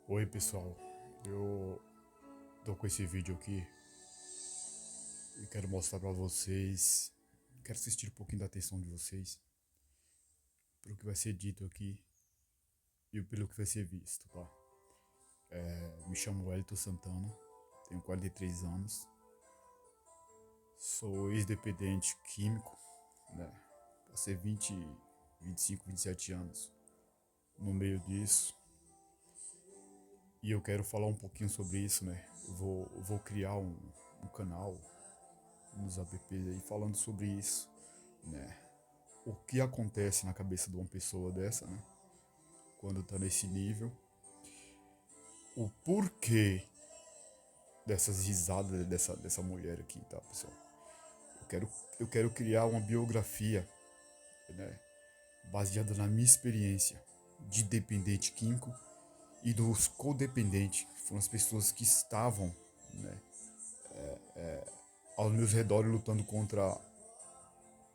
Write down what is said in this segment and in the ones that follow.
Oi pessoal, eu tô com esse vídeo aqui e quero mostrar pra vocês, quero assistir um pouquinho da atenção de vocês pelo que vai ser dito aqui e pelo que vai ser visto, tá? Me chamo Wellington Santana, tenho 43 anos, sou ex-dependente químico, né? Passei 20, 25, 27 anos no meio disso e eu quero falar um pouquinho sobre isso, né? Eu vou criar um canal nos apps aí falando sobre isso, né? O que acontece na cabeça de uma pessoa dessa, né? Quando tá nesse nível. O porquê dessas risadas dessa mulher aqui, tá, pessoal? Eu quero, eu quero criar uma biografia, né? Baseada na minha experiência de dependente químico e dos codependentes, que foram as pessoas que estavam, né, aos meus redores lutando contra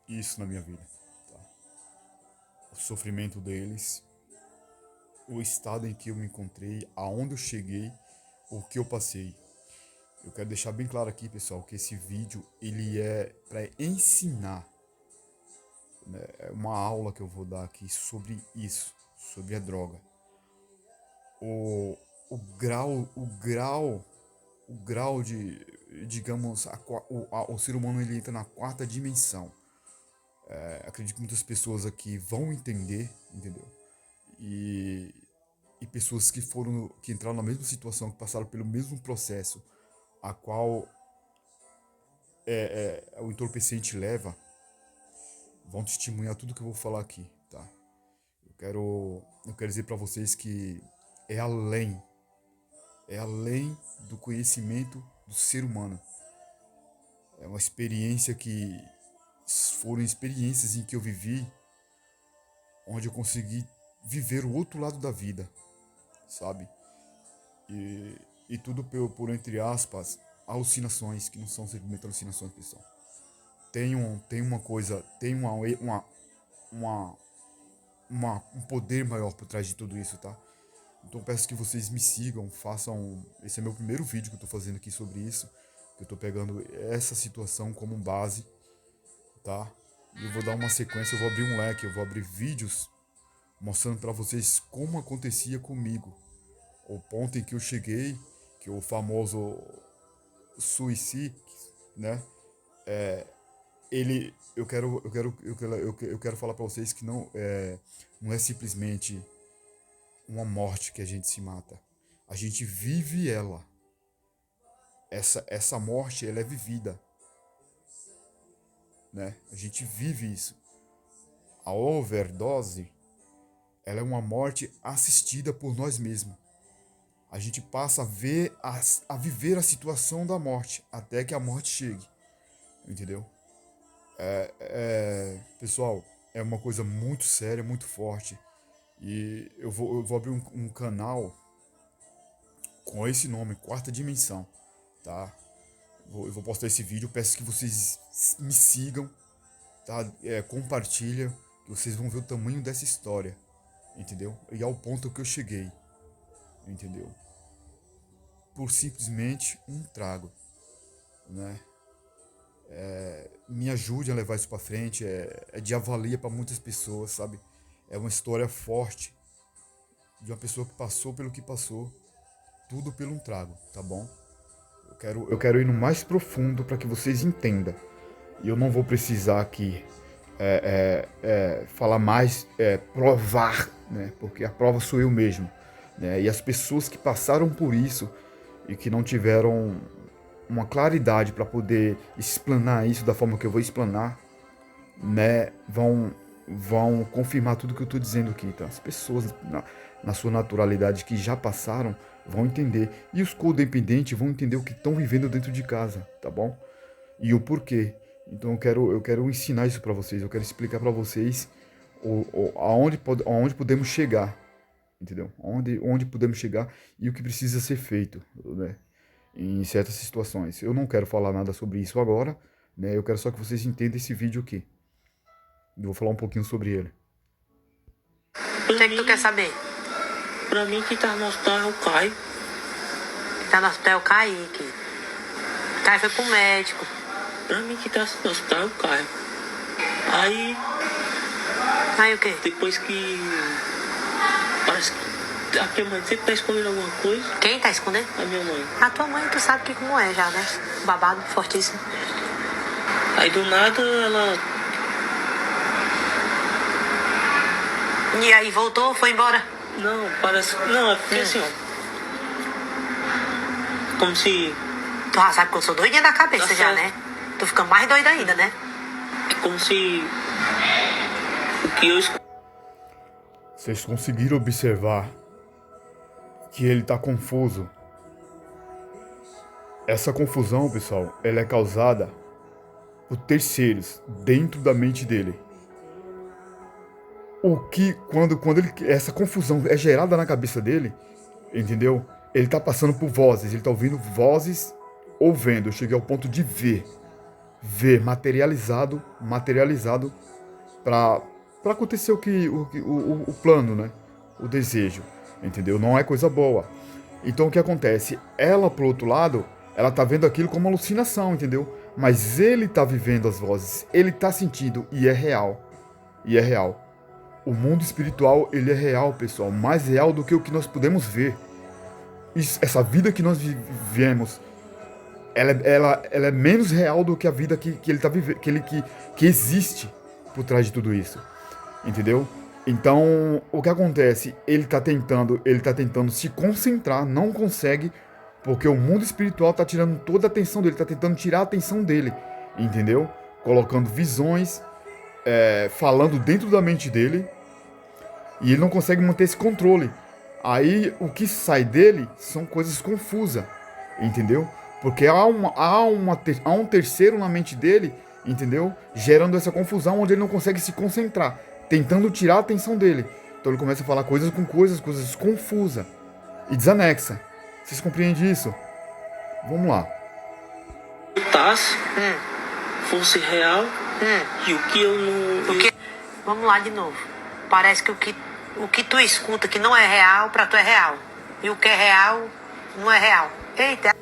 isso na minha vida, tá? O sofrimento deles, o estado em que eu me encontrei, aonde eu cheguei, o que eu passei. Eu quero deixar bem claro aqui, pessoal, que esse vídeo ele é para ensinar, né? É uma aula que eu vou dar aqui sobre isso, sobre a droga. O, o grau de, digamos, o ser humano ele entra na quarta dimensão. Acredito que muitas pessoas aqui vão entender, entendeu? E, e pessoas que entraram na mesma situação, que passaram pelo mesmo processo, a qual o entorpecente leva, vão testemunhar tudo que eu vou falar aqui, tá? Eu quero dizer para vocês que é além, é além do conhecimento do ser humano. É uma experiência que foram experiências em que eu vivi, onde eu consegui viver o outro lado da vida, sabe? E, e tudo por entre aspas, alucinações, que não são simplesmente alucinações, pessoal. Tem uma coisa, tem uma, um poder maior por trás de tudo isso, tá? Então peço que vocês me sigam, façam. Esse é meu primeiro vídeo que eu tô fazendo aqui sobre isso. Que eu tô pegando essa situação como base, tá? E eu vou dar uma sequência, eu vou abrir um leque, eu vou abrir vídeos mostrando pra vocês como acontecia comigo. O ponto em que eu cheguei, que o famoso suicídio, né? Eu quero falar pra vocês que não é simplesmente uma morte que a gente se mata. A gente vive ela. Essa morte, ela é vivida, né? A gente vive isso. A overdose, ela é uma morte assistida por nós mesmos. A gente passa a viver a situação da morte até que a morte chegue, entendeu? Pessoal, é uma coisa muito séria, muito forte. E eu vou abrir um canal com esse nome, Quarta Dimensão, tá? Eu vou postar esse vídeo, peço que vocês me sigam, tá? Compartilha, que vocês vão ver o tamanho dessa história, entendeu? E ao ponto que eu cheguei, entendeu? Por simplesmente um trago, né? Me ajude a levar isso pra frente, é de avalia para muitas pessoas, sabe? É uma história forte de uma pessoa que passou pelo que passou, tudo pelo um trago, tá bom? Eu quero ir no mais profundo para que vocês entendam. E eu não vou precisar aqui falar mais, provar, né? Porque a prova sou eu mesmo, né? E as pessoas que passaram por isso e que não tiveram uma claridade para poder explanar isso da forma que eu vou explanar, né? Vão confirmar tudo que eu estou dizendo aqui, tá? As pessoas na sua naturalidade que já passaram vão entender. E os codependentes vão entender o que estão vivendo dentro de casa, tá bom? E o porquê. Então eu quero ensinar isso para vocês, eu quero explicar para vocês aonde podemos chegar, entendeu? Onde podemos chegar e o que precisa ser feito, né? Em certas situações. Eu não quero falar nada sobre isso agora, né? Eu quero só que vocês entendam esse vídeo aqui. Eu vou falar um pouquinho sobre ele. O que é que tu quer saber? pra mim que tá no hospital é o Caio. Que tá no hospital é o Kaique. O Caio foi pro médico. Pra mim que tá no hospital é o Caio. Aí, Aí o quê? depois que... Parece que a minha mãe sempre tá escondendo alguma coisa. Quem tá escondendo? A minha mãe. A tua mãe, tu sabe que como é já, né? Babado fortíssimo. Aí do nada ela... E aí voltou, foi embora? Não, parece... Não, é porque assim, ó. Como se... Tu já sabe que eu sou doidinha da cabeça Tá já, certo. né? Tu fica mais doida ainda, né? É como se... O que eu escuto... Vocês conseguiram observar que ele tá confuso? Essa confusão, pessoal, ela é causada por terceiros dentro da mente dele. O que, quando essa confusão é gerada na cabeça dele, entendeu? Ele tá passando por vozes, ele tá ouvindo vozes ou vendo. Eu cheguei ao ponto de ver materializado para acontecer o plano, né? O desejo, entendeu? Não é coisa boa. Então o que acontece? Ela, por outro lado, ela tá vendo aquilo como alucinação, entendeu? Mas ele tá vivendo as vozes, ele tá sentindo e é real. E é real. O mundo espiritual, ele é real, pessoal, mais real do que o que nós podemos ver. Essa vida que nós vivemos, ela é menos real do que a vida que ele tá vivendo, que existe por trás de tudo isso. Entendeu? Então, o que acontece? Ele tá tentando se concentrar, não consegue, porque o mundo espiritual tá tirando toda a atenção dele, tá tentando tirar a atenção dele, entendeu? Colocando visões, falando dentro da mente dele, e ele não consegue manter esse controle. Aí o que sai dele são coisas confusas, entendeu? Porque há um terceiro na mente dele, entendeu? Gerando essa confusão onde ele não consegue se concentrar, tentando tirar a atenção dele. Então ele começa a falar coisas confusas e desanexa. Vocês compreendem isso? Vamos lá. Escutasse, fosse real, e o que eu não... Vamos lá de novo. Parece que o que tu escuta que não é real, pra tu é real. E o que é real, não é real. Eita.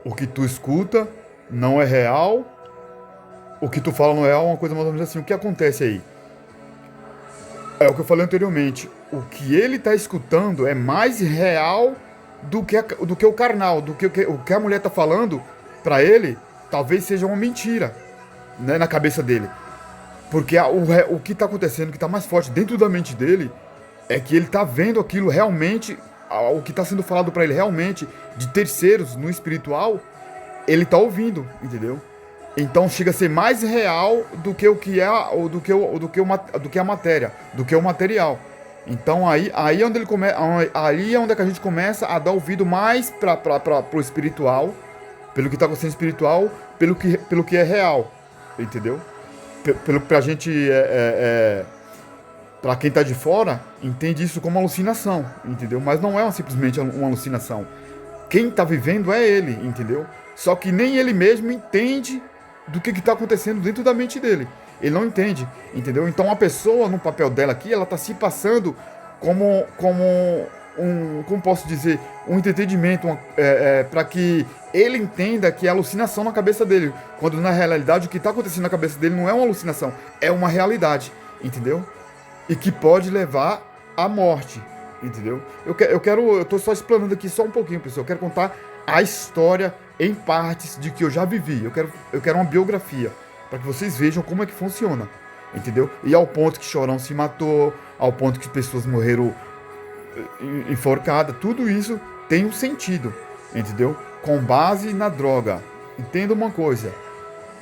O que tu escuta não é real. O que tu fala não é real, uma coisa mais ou menos assim. O que acontece aí? É o que eu falei anteriormente. O que ele tá escutando é mais real do que o carnal, do que o que a mulher tá falando pra ele, talvez seja uma mentira, né, na cabeça dele. Porque o que tá acontecendo, o que tá mais forte dentro da mente dele, é que ele tá vendo aquilo realmente, o que tá sendo falado pra ele realmente, de terceiros no espiritual, ele tá ouvindo, entendeu? Então chega a ser mais real do que o que é, do que a matéria, do que o material. Então aí é onde aí é onde é que a gente começa a dar ouvido mais pro espiritual, pelo que tá acontecendo espiritual, pelo que é real, entendeu? Pra gente pra quem tá de fora, entende isso como alucinação, entendeu? Mas não é simplesmente uma alucinação. Quem tá vivendo é ele, entendeu? Só que nem ele mesmo entende do que tá acontecendo dentro da mente dele. Ele não entende, entendeu? Então a pessoa, no papel dela aqui, ela tá se passando como como posso dizer, um entretenimento, para que ele entenda que é alucinação na cabeça dele, quando na realidade o que está acontecendo na cabeça dele não é uma alucinação, é uma realidade, entendeu? E que pode levar à morte, entendeu? Eu tô só explanando aqui só um pouquinho, pessoal. Eu quero contar a história em partes de que eu já vivi. Eu quero uma biografia para que vocês vejam como é que funciona, entendeu? E ao ponto que Chorão se matou, ao ponto que pessoas morreram enforcadas, tudo isso tem um sentido, entendeu? Com base na droga. Entenda uma coisa: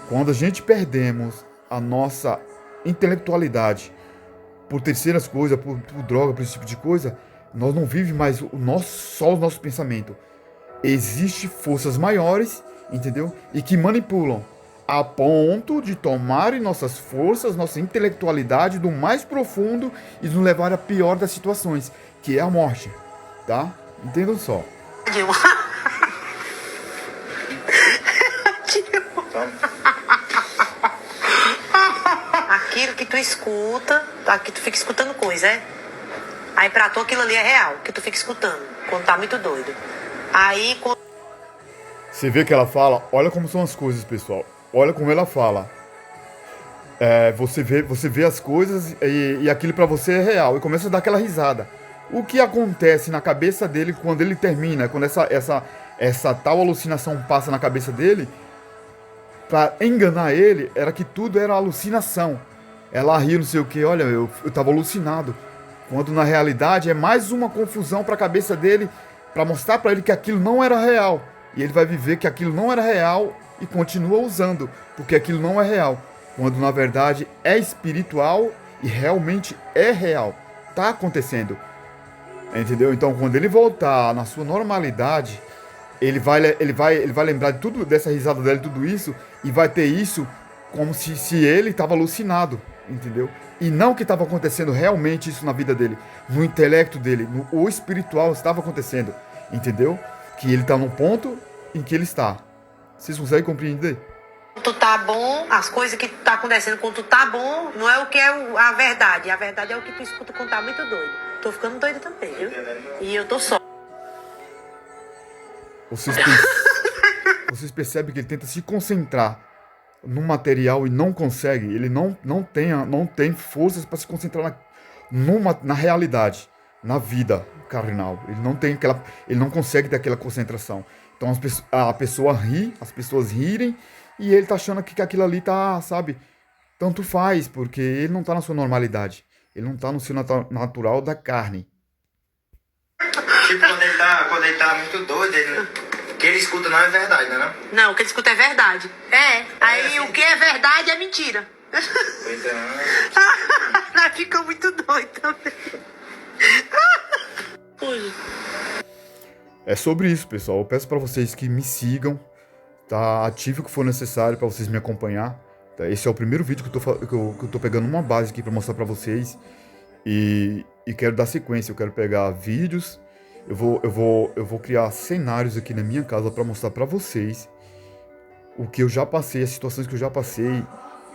quando a gente perdemos a nossa intelectualidade por terceiras coisas, por droga, por esse tipo de coisa, nós não vivemos mais só o nosso pensamento. Existem forças maiores, entendeu? E que manipulam a ponto de tomarem nossas forças, nossa intelectualidade do mais profundo e nos levar a pior das situações, que é a morte, tá? Entendam só. Aquilo que tu escuta, aqui tu fica escutando coisa, é? Aí pra tu aquilo ali é real, que tu fica escutando, quando tá muito doido. Aí, quando... Você vê que ela fala, olha como são as coisas, pessoal. Olha como ela fala. Você vê as coisas e aquilo pra você é real. E começa a dar aquela risada. O que acontece na cabeça dele quando ele termina, quando essa tal alucinação passa na cabeça dele, pra enganar ele, era que tudo era alucinação. Ela riu, não sei o que, olha, eu tava alucinado. Quando na realidade é mais uma confusão pra cabeça dele, pra mostrar pra ele que aquilo não era real. E ele vai viver que aquilo não era real e continua usando, porque aquilo não é real. Quando na verdade é espiritual e realmente é real. Tá acontecendo. Entendeu? Então quando ele voltar na sua normalidade, ele vai lembrar de tudo, dessa risada dela e tudo isso, e vai ter isso como se ele estava alucinado, entendeu? E não que estava acontecendo realmente isso na vida dele, no intelecto dele, o espiritual estava acontecendo, entendeu? Que ele está num ponto em que ele está. Vocês conseguem compreender? tu tá bom, as coisas que tá acontecendo quando tu tá bom, não é o que é a verdade. A verdade é o que tu escuta quando tá muito doido. Tô ficando doida também, viu? E eu tô só. Vocês percebem que ele tenta se concentrar no material e não consegue. Ele não tem forças para se concentrar na realidade, na vida carnal. Ele não consegue ter aquela concentração. Então a pessoa ri, as pessoas rirem, e ele tá achando que aquilo ali tá, sabe, tanto faz, porque ele não tá na sua normalidade. Ele não tá no seu natural da carne. Tipo, quando ele tá muito doido, o que ele escuta não é verdade, né? Não, o que ele escuta é verdade. Aí o que é verdade é mentira. Pois é. Nós ficamos muito doidos também. É sobre isso, pessoal. Eu peço pra vocês que me sigam, tá? Ative o que for necessário pra vocês me acompanhar. Tá? Esse é o primeiro vídeo que eu tô pegando uma base aqui pra mostrar pra vocês. E quero dar sequência. Eu quero pegar vídeos. Eu vou criar cenários aqui na minha casa pra mostrar pra vocês o que eu já passei, as situações que eu já passei.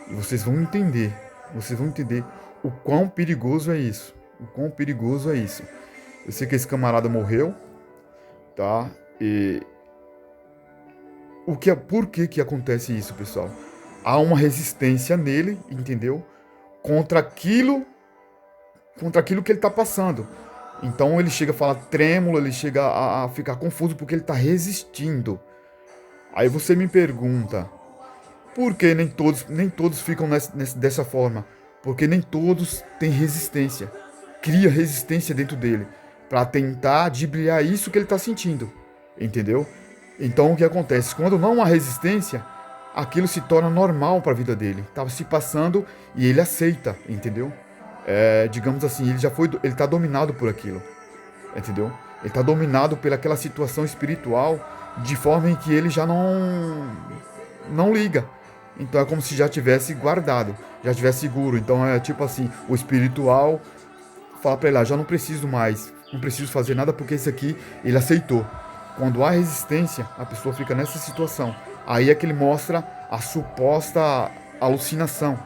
E vocês vão entender. Vocês vão entender o quão perigoso é isso. O quão perigoso é isso. Eu sei que esse camarada morreu, tá? E por que acontece isso, pessoal? Há uma resistência nele, entendeu? Contra aquilo que ele tá passando. Então ele chega a falar trêmulo, ele chega a ficar confuso porque ele tá resistindo. Aí você me pergunta, por que nem todos ficam dessa forma? Porque nem todos têm resistência. Cria resistência dentro dele para tentar dribliar isso que ele está sentindo, entendeu? Então o que acontece? Quando não há resistência, aquilo se torna normal para a vida dele. Estava se passando e ele aceita, entendeu? Digamos assim, ele está dominado por aquilo, entendeu? Ele está dominado pelaquela situação espiritual de forma em que ele já não liga. Então é como se já tivesse guardado, já tivesse seguro. Então é tipo assim, o espiritual fala para ele, já não preciso mais, não preciso fazer nada porque isso aqui ele aceitou. Quando há resistência, a pessoa fica nessa situação. Aí é que ele mostra a suposta alucinação,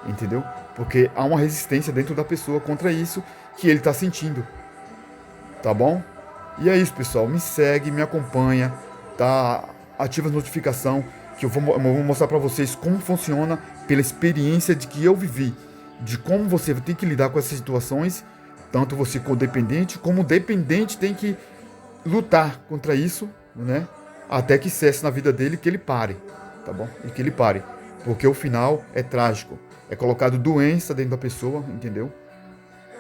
entendeu? Porque há uma resistência dentro da pessoa contra isso que ele está sentindo. Tá bom? E é isso, pessoal. Me segue, me acompanha, tá? Ativa a notificação que eu vou mostrar para vocês como funciona pela experiência de que eu vivi, de como você tem que lidar com essas situações, tanto você codependente como dependente tem que lutar contra isso, né? Até que cesse na vida dele, que ele pare, tá bom? E que ele pare, porque o final é trágico. É colocado doença dentro da pessoa, entendeu?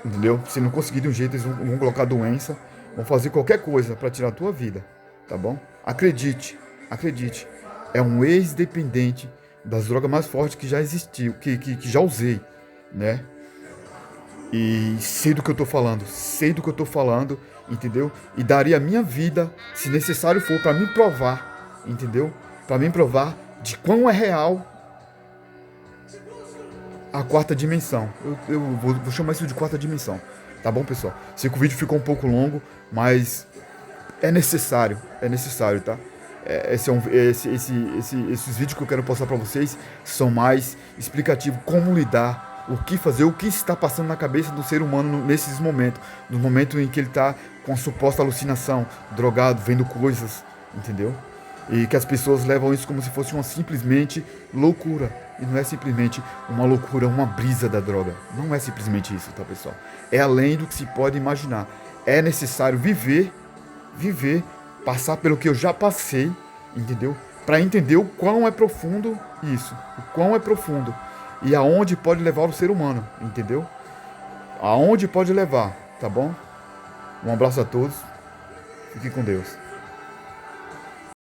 Entendeu? Se não conseguir de um jeito, eles vão colocar doença, vão fazer qualquer coisa para tirar a tua vida, tá bom? Acredite. É um ex-dependente das drogas mais fortes que já existiu, que já usei, né? E sei do que eu tô falando, entendeu? E daria a minha vida, se necessário for, para me provar, entendeu? Para me provar de quão é real a quarta dimensão. Eu vou chamar isso de quarta dimensão, tá bom, pessoal? Sei que o vídeo ficou um pouco longo, mas é necessário, tá? Esses vídeos que eu quero postar para vocês são mais explicativos como lidar, o que fazer, o que está passando na cabeça do ser humano nesses momentos. No momento em que ele está com a suposta alucinação, drogado, vendo coisas, entendeu? E que as pessoas levam isso como se fosse uma simplesmente loucura. E não é simplesmente uma loucura, uma brisa da droga. Não é simplesmente isso, tá, pessoal? É além do que se pode imaginar. É necessário viver, passar pelo que eu já passei, entendeu? Para entender o quão é profundo isso. O quão é profundo. E aonde pode levar o ser humano, entendeu? Aonde pode levar, tá bom? Um abraço a todos. Fique com Deus.